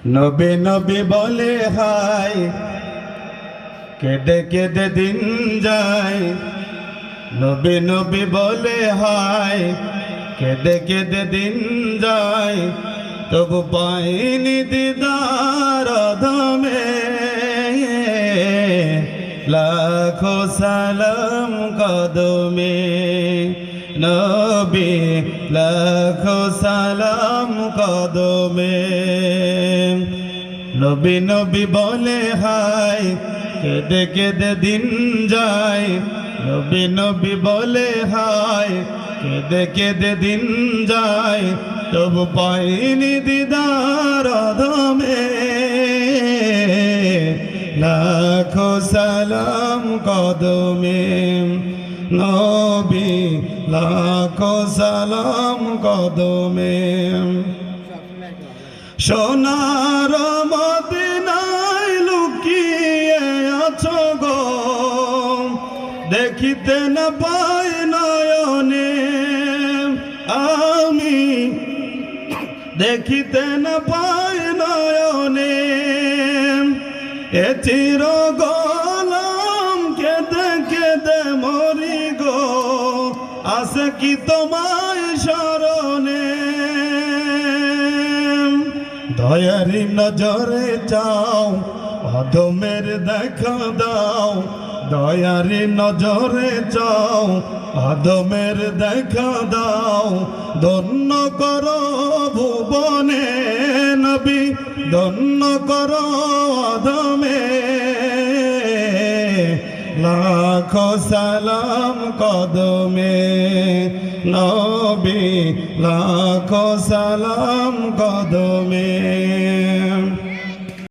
নবী নবী বলে হায়, কেঁদে কেঁদে দিন যায়। নবী নবী বলে হায়, কেঁদে কেঁদে দিন যায়। তবু পাইনি দিদার ধমে, লাখো সালাম কদমে। নবী লাখো সালাম কদমে। নবী নবী বলে হায়, কেঁদে কেঁদে দিন যায়। নবী নবী বলে হায়, কেঁদে কেঁদে দিন যায়। তবু পাইনি দিদার ধমে, লাখো সালাম কদমে। নবী লাখো সালাম কদমে। সোনার মদিনায় লুকিয়ে আছো গো, দেখিতে না পাই নয়নে। আমি দেখিতে না পাই নয়নে। এ চির গোলাম কেঁদে কেঁদে মরি গো, আসে কি তোমায় শরণে। দয়ারি নজরে চাও, অধমের দেখা দাও। দয়ারি নজরে চাও, অধমের দেখা দাও। ধন্য করো ভুবনে নবী, ধন্য করো অধমে। লাখো সালাম কদমে। নবী লাখো সালাম কদমে।